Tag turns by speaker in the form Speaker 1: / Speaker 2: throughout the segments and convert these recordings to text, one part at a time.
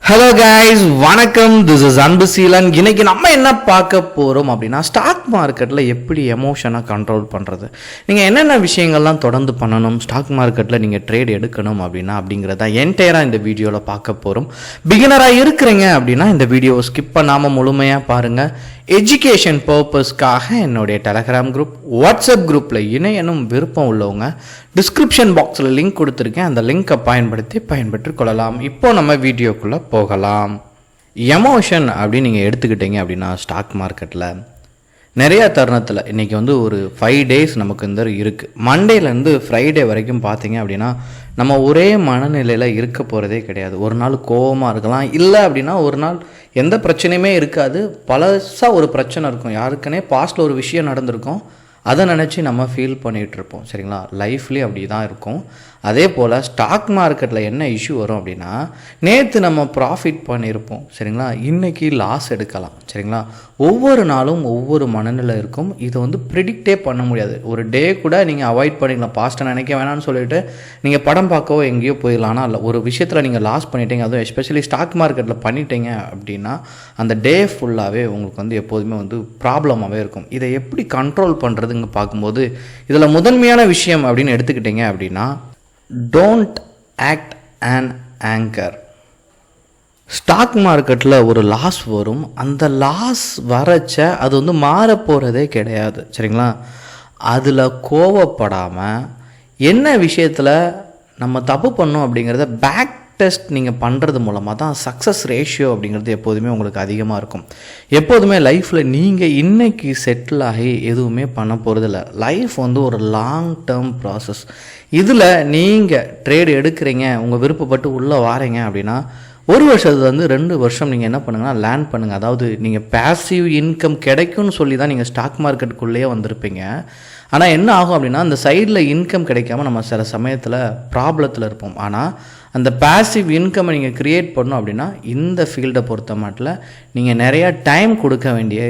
Speaker 1: Hello guys, வணக்கம். This is Anbuseelan. இன்னைக்கு நம்ம என்ன பார்க்க போகிறோம் அப்படின்னா, ஸ்டாக் மார்க்கெட்டில் எப்படி எமோஷனை கண்ட்ரோல் பண்ணுறது, நீங்கள் என்னென்ன விஷயங்கள்லாம் தொடர்ந்து பண்ணணும், ஸ்டாக் மார்க்கெட்டில் நீங்கள் ட்ரேட் எடுக்கணும் அப்படிங்கிறத என்டையராக இந்த வீடியோவில் பார்க்க போகிறோம். பிகினராக இருக்கிறீங்க அப்படின்னா இந்த வீடியோவை ஸ்கிப் பண்ணாமல் முழுமையாக பாருங்கள். எஜுகேஷன் பர்பஸ்க்காக என்னுடைய டெலகிராம் குரூப், வாட்ஸ்அப் குரூப்பில் இணையனும் விருப்பம் உள்ளவங்க டிஸ்கிரிப்ஷன் பாக்ஸில் லிங்க் கொடுத்துருக்கேன். அந்த லிங்கை பயன்பெற்று கொள்ளலாம். இப்போ நம்ம வீடியோக்குள்ளே போகலாம். எமோஷன் அப்படின்னு நீங்கள் எடுத்துக்கிட்டீங்க அப்படின்னா, ஸ்டாக் மார்க்கெட்டில் நிறையா தருணத்தில் இன்றைக்கி ஒரு 5 days நமக்கு இருக்குது. மண்டேலேருந்து ஃப்ரைடே வரைக்கும் பார்த்தீங்க அப்படின்னா நம்ம ஒரே மனநிலையில் இருக்க போகிறதே கிடையாது. ஒரு நாள் கோபமாக இருக்கலாம், இல்லை அப்படின்னா ஒரு நாள் எந்த பிரச்சனையுமே இருக்காது. பழசாக ஒரு பிரச்சனை இருக்கும், யாருக்குன்னே பாஸ்ட்டில் ஒரு விஷயம் நடந்திருக்கும், அதை நினச்சி நம்ம ஃபீல் பண்ணிகிட்ருப்போம். சரிங்களா, லைஃப்லேயே அப்படி தான் இருக்கும். அதே போல் ஸ்டாக் மார்க்கெட்டில் என்ன இஷ்யூ வரும் அப்படின்னா, நேற்று நம்ம ப்ராஃபிட் பண்ணியிருப்போம். சரிங்களா, இன்றைக்கி லாஸ் எடுக்கலாம். சரிங்களா, ஒவ்வொரு நாளும் ஒவ்வொரு மனநிலை இருக்கும். இதை ப்ரிடிக்டே பண்ண முடியாது. ஒரு டே கூட நீங்கள் அவாய்ட் பண்ணிக்கலாம். பாஸ்ட்டை நினைக்க வேணாம்னு சொல்லிட்டு நீங்கள் படம் பார்க்கவோ எங்கேயோ போயிடலாம். ஆனால் இல்லை, ஒரு விஷயத்தில் நீங்கள் லாஸ் பண்ணிட்டீங்க, அதுவும் எஸ்பெஷலி ஸ்டாக் மார்க்கெட்டில் பண்ணிட்டீங்க அப்படின்னா அந்த டே ஃபுல்லாகவே உங்களுக்கு எப்போதுமே ப்ராப்ளமாகவே இருக்கும். இதை எப்படி கண்ட்ரோல் பண்ணுறதுங்க பார்க்கும்போது, இதில் முதன்மையான விஷயம் அப்படின்னு எடுத்துக்கிட்டீங்க அப்படின்னா, don't act and anger. Stock மார்க்கெட்டில் ஒரு லாஸ் வரும், அந்த லாஸ் வரச்ச அது மாறப்போகிறதே கிடையாது. சரிங்களா, அதில் கோவப்படாமல் என்ன விஷயத்தில் நம்ம தப்பு பண்ணோம் அப்படிங்கிறத பேக் டெஸ்ட் நீங்கள் பண்ணுறது மூலமாக தான் சக்ஸஸ் ரேஷியோ அப்படிங்கிறது எப்போதுமே உங்களுக்கு அதிகமாக இருக்கும். எப்போதுமே லைஃப்பில் நீங்கள் இன்றைக்கி செட்டில் ஆகி எதுவுமே பண்ண போகிறதில்ல. லைஃப் ஒரு லாங் டேர்ம் ப்ராசஸ். இதில் நீங்கள் ட்ரேடு எடுக்கிறீங்க, உங்கள் விருப்பப்பட்டு உள்ளே வாரீங்க அப்படின்னா, 1 வருஷத்துலேருந்து 2 வருஷம் நீங்கள் என்ன பண்ணுங்கன்னா லேர்ன் பண்ணுங்கள். அதாவது நீங்கள் பேசிவ் இன்கம் கிடைக்கும்னு சொல்லி தான் நீங்கள் ஸ்டாக் மார்க்கெட்டுக்குள்ளேயே வந்திருப்பீங்க. ஆனால் என்ன ஆகும் அப்படின்னா, அந்த சைடில் இன்கம் கிடைக்காம நம்ம சில சமயத்தில் ப்ராப்ளத்தில் இருப்போம். ஆனால் அந்த பேசிவ் இன்கம்மை நீங்கள் க்ரியேட் பண்ணணும் அப்படின்னா, இந்த ஃபீல்டை பொறுத்த மாட்டில் நீங்கள் நிறையா டைம் கொடுக்க வேண்டிய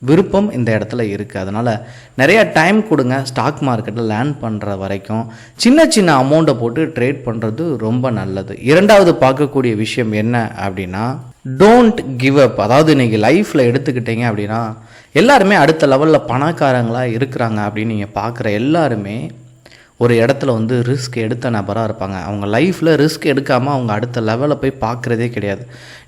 Speaker 1: விருப்பம் இந்த இடத்துல இருக்குது. அதனால் நிறையா டைம் கொடுங்க. ஸ்டாக் மார்க்கெட்டில் லேர்ன் பண்ணுற வரைக்கும் சின்ன சின்ன அமௌண்ட்டை போட்டு ட்ரேட் பண்ணுறது ரொம்ப நல்லது. இரண்டாவது பார்க்கக்கூடிய விஷயம் என்ன அப்படின்னா, டோன்ட் கிவ் அப். அதாவது இன்றைக்கி லைஃப்பில் எடுத்துக்கிட்டீங்க அப்படின்னா, எல்லாருமே அடுத்த லெவலில் பணக்காரங்களாக இருக்கிறாங்க அப்படின்னு நீங்கள் பார்க்குற எல்லாருமே ஒரு இடத்துல ரிஸ்க் எடுத்த நபராக இருப்பாங்க. அவங்க லைஃப்பில் ரிஸ்க் எடுக்காமல் அவங்க அடுத்த லெவலில் போய் பார்க்குறதே கிடையாது.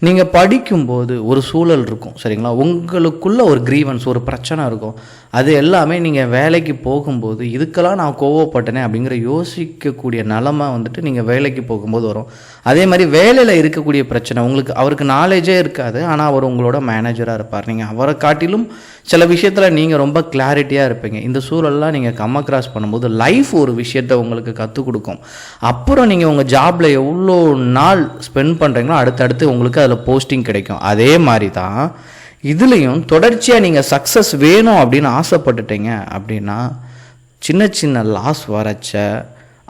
Speaker 1: நீங்கள் படிக்கும்போது ஒரு சூழல் இருக்கும். சரிங்களா, உங்களுக்குள்ளே ஒரு கிரீவன்ஸ், ஒரு பிரச்சனை இருக்கும். அது எல்லாமே நீங்கள் வேலைக்கு போகும்போது இதுக்கெல்லாம் நான் கோவப்பட்டனே அப்படிங்கிற யோசிக்கக்கூடிய நிலமை நீங்கள் வேலைக்கு போகும்போது வரும். அதே மாதிரி வேலையில் இருக்கக்கூடிய பிரச்சனை, அவருக்கு நாலேஜே இருக்காது, ஆனால் அவர் உங்களோட மேனேஜராக இருப்பார். நீங்கள் அவரை காட்டிலும் சில விஷயத்தில் நீங்கள் ரொம்ப கிளாரிட்டியாக இருப்பீங்க. இந்த சூழல்லாம் நீங்கள் கிராஸ் பண்ணும்போது லைஃப் ஒரு விஷயத்தை உங்களுக்கு கற்றுக் கொடுக்கும். அப்புறம் நீங்கள் உங்கள் ஜாபில் எவ்வளோ நாள் ஸ்பெண்ட் பண்ணுறீங்களோ அடுத்தடுத்து உங்களுக்கு அதில் போஸ்டிங் கிடைக்கும். அதே மாதிரி தான் இதுலேயும் தொடர்ச்சியாக நீங்கள் சக்ஸஸ் வேணும் அப்படின்னு ஆசைப்பட்டுட்டீங்க அப்படின்னா, சின்ன சின்ன லாஸ் வரச்ச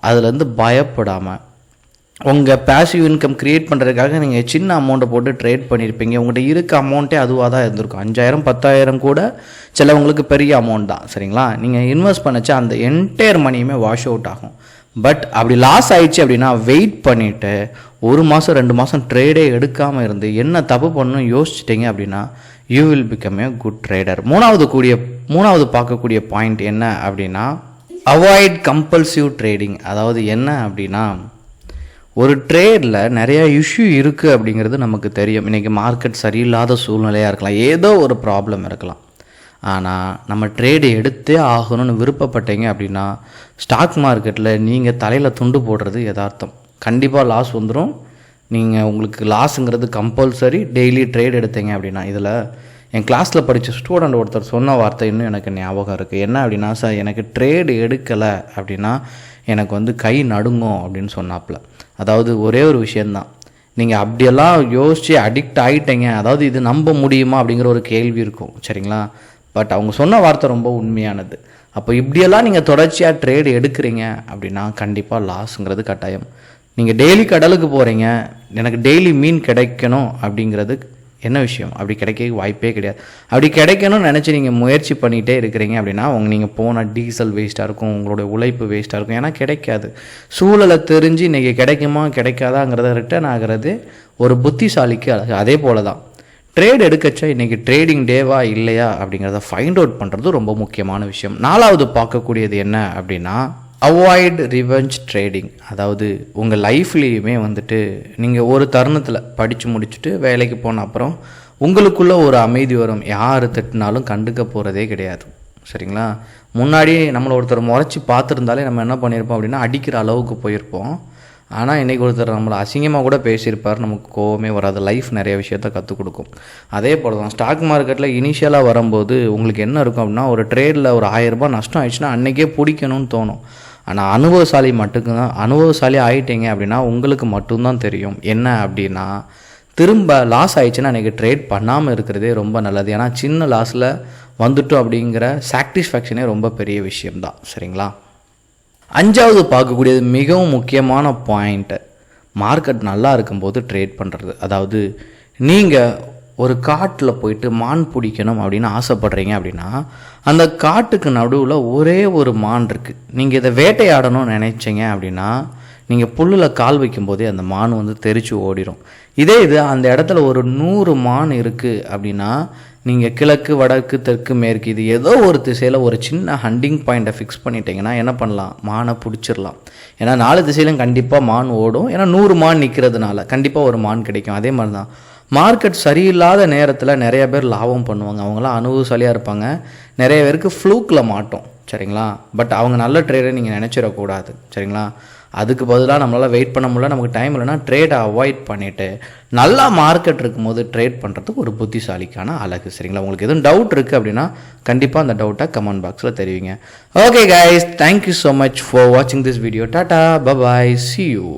Speaker 1: அதுலேருந்து பயப்படாமல், உங்கள் பேசிவ் இன்கம் க்ரியேட் பண்ணுறதுக்காக நீங்கள் சின்ன அமௌண்ட்டை போட்டு ட்ரேட் பண்ணியிருப்பீங்க. உங்கள்கிட்ட இருக்க அமௌண்ட்டே அதுவாக தான் இருந்திருக்கும். 5000 10,000 கூட சிலவங்களுக்கு பெரிய அமௌண்ட் தான். சரிங்களா, நீங்கள் இன்வெஸ்ட் பண்ணச்சா அந்த என்டையர் மணியுமே வாஷ் அவுட் ஆகும். பட் அப்படி லாஸ் ஆயிடுச்சு அப்படின்னா வெயிட் பண்ணிவிட்டு 1 மாதம் 2 மாதம் ட்ரேடே எடுக்காமல் இருந்து என்ன தப்பு பண்ணணும் யோசிச்சிட்டிங்க அப்படின்னா, you will become a good trader. மூணாவது பார்க்கக்கூடிய பாயிண்ட் என்ன அப்படின்னா, அவாய்ட் கம்பல்சிவ் ட்ரேடிங். அதாவது என்ன அப்படின்னா, ஒரு ட்ரேடில் நிறையா இஷ்யூ இருக்குது அப்படிங்கிறது நமக்கு தெரியும். இன்றைக்கி மார்க்கெட் சரியில்லாத சூழ்நிலையாக இருக்கலாம், ஏதோ ஒரு ப்ராப்ளம் இருக்கலாம். ஆனால் நம்ம ட்ரேடு எடுத்தே ஆகணும்னு விருப்பப்பட்டீங்க அப்படின்னா, ஸ்டாக் மார்க்கெட்டில் நீங்கள் தலையில் துண்டு போடுறது யதார்த்தம். கண்டிப்பாக லாஸ் வந்துடும். உங்களுக்கு லாஸுங்கிறது கம்பல்சரி. டெய்லி ட்ரேட் எடுத்தீங்க அப்படின்னா, இதில் என் கிளாஸில் படித்த ஸ்டூடெண்ட் ஒருத்தர் சொன்ன வார்த்தை இன்னும் எனக்கு ஞாபகம் இருக்குது. என்ன அப்படின்னா, சார் எனக்கு ட்ரேடு எடுக்கலை அப்படின்னா எனக்கு கை நடுங்கும் அப்படின்னு சொன்னாப்புல. அதாவது ஒரே ஒரு விஷயந்தான், நீங்கள் அப்படியெல்லாம் யோசித்து அடிக்ட் ஆகிட்டீங்க, அதாவது இது நம்ப முடியுமா அப்படிங்கிற ஒரு கேள்வி இருக்கும். சரிங்களா, பட் அவங்க சொன்ன வார்த்தை ரொம்ப உண்மையானது. அப்போ இப்படியெல்லாம் நீங்கள் தொடர்ச்சியாக ட்ரேடு எடுக்கிறீங்க அப்படின்னா கண்டிப்பாக லாஸுங்கிறது கட்டாயம். நீங்கள் டெய்லி கடலுக்கு போகிறீங்க, எனக்கு டெய்லி மீன் கிடைக்கணும் அப்படிங்கிறது என்ன விஷயம்? அப்படி கிடைக்க வாய்ப்பே கிடையாது. அப்படி கிடைக்கணும்னு நினச்சி நீங்கள் முயற்சி பண்ணிகிட்டே இருக்கிறீங்க அப்படின்னா நீங்கள் போன டீசல் வேஸ்ட்டாக இருக்கும், உங்களுடைய உழைப்பு வேஸ்ட்டாக இருக்கும். ஏன்னா கிடைக்காது. சூழலை தெரிஞ்சு இன்றைக்கி கிடைக்குமா கிடைக்காதாங்கிறத ரிட்டர்ன் ஆகிறது ஒரு புத்திசாலிக்கு அழகு. அதே போல் தான் ட்ரேட் எடுக்கச்சா இன்றைக்கி ட்ரேடிங் டேவா இல்லையா அப்படிங்கிறத ஃபைண்ட் அவுட் பண்ணுறது ரொம்ப முக்கியமான விஷயம். 4வது பார்க்கக்கூடியது என்ன அப்படின்னா அவாய்ட் ரிவெஞ்ச் ட்ரேடிங். அதாவது உங்கள் லைஃப்லேயுமே வந்துட்டு நீங்கள் ஒரு தருணத்தில் படித்து முடிச்சுட்டு வேலைக்கு போன அப்புறம் உங்களுக்குள்ளே ஒரு அமைதி வரும். யார் திட்டினாலும் கண்டுக்க போகிறதே கிடையாது. சரிங்களா? முன்னாடி நம்மளை ஒருத்தர் முறைச்சி பார்த்துருந்தாலே நம்ம என்ன பண்ணியிருப்போம் அப்படின்னா அடிக்கிற அளவுக்கு போயிருப்போம். ஆனால் இன்றைக்கி ஒருத்தர் நம்மளை அசிங்கமாக கூட பேசியிருப்பார், நமக்கு கோவமே வராது. லைஃப் நிறைய விஷயத்த கற்றுக் கொடுக்கும். அதே போல் தான் ஸ்டாக் மார்க்கெட்டில் இனிஷியலாக வரும்போது உங்களுக்கு என்ன இருக்கும் அப்படின்னா ஒரு ட்ரேடில் ஒரு 1000 ரூபாய் நஷ்டம் ஆயிடுச்சுன்னா அன்றைக்கே பிடிக்கணும்னு தோணும். ஆனால் அனுபவசாலி ஆகிட்டீங்க அப்படின்னா உங்களுக்கு மட்டும்தான் தெரியும் என்ன அப்படின்னா திரும்ப லாஸ் ஆகிடுச்சுன்னா அன்றைக்கி ட்ரேட் பண்ணாமல் இருக்கிறதே ரொம்ப நல்லது. ஏன்னா சின்ன லாஸில் வந்துட்டோம் அப்படிங்கிற சாட்டிஸ்ஃபேக்ஷனே ரொம்ப பெரிய விஷயம்தான். சரிங்களா? 5வது பார்க்கக்கூடியது மிகவும் முக்கியமான பாயிண்ட்டு, மார்க்கெட் நல்லா இருக்கும்போது ட்ரேட் பண்ணுறது. அதாவது நீங்கள் ஒரு காட்டில் போயிட்டு மான் பிடிக்கணும் அப்படின்னு ஆசைப்படுறீங்க அப்படின்னா அந்த காட்டுக்கு நடுவில் ஒரே ஒரு மான் இருக்குது. நீங்கள் இதை வேட்டையாடணும்னு நினைச்சிங்க அப்படின்னா நீங்கள் புல்லில் கால் வைக்கும்போதே அந்த மான் வந்து தெரிச்சு ஓடிடும். இது அந்த இடத்துல ஒரு 100 மான் இருக்குது அப்படின்னா நீங்கள் கிழக்கு வடக்கு தெற்கு மேற்கு இது ஏதோ ஒரு திசையில் ஒரு சின்ன ஹண்டிங் பாயிண்ட்டை ஃபிக்ஸ் பண்ணிட்டீங்கன்னா என்ன பண்ணலாம்? மானை பிடிச்சிடலாம். ஏன்னா 4 திசையிலும் கண்டிப்பாக மான் ஓடும். ஏன்னா 100 மான் நிற்கிறதுனால கண்டிப்பாக ஒரு மான் கிடைக்கும். அதே மாதிரி தான் மார்க்கெட் சரியில்லாத நேரத்தில் நிறைய பேர் லாபம் பண்ணுவாங்க. அவங்களாம் அனுபவசாலியாக இருப்பாங்க. நிறைய பேருக்கு ஃப்ளூக்கில் மாட்டோம். சரிங்களா? பட் அவங்க நல்ல ட்ரேடை நீங்கள் நினச்சிடக்கூடாது. சரிங்களா? அதுக்கு பதிலாக நம்மளால் வெயிட் பண்ண முடியல, நமக்கு டைம் இல்லைன்னா ட்ரேடை அவாய்ட் பண்ணிவிட்டு நல்லா மார்க்கெட் இருக்கும்போது ட்ரேட் பண்ணுறதுக்கு ஒரு புத்திசாலிக்கான அழகு. சரிங்களா? உங்களுக்கு எதுவும் டவுட் இருக்குது அப்படின்னா கண்டிப்பாக அந்த டவுட்டை கமெண்ட் பாக்ஸில் தெரிவிங்க. Okay guys, thank you so much for வாட்சிங் this video. Tata, bye bye, see you.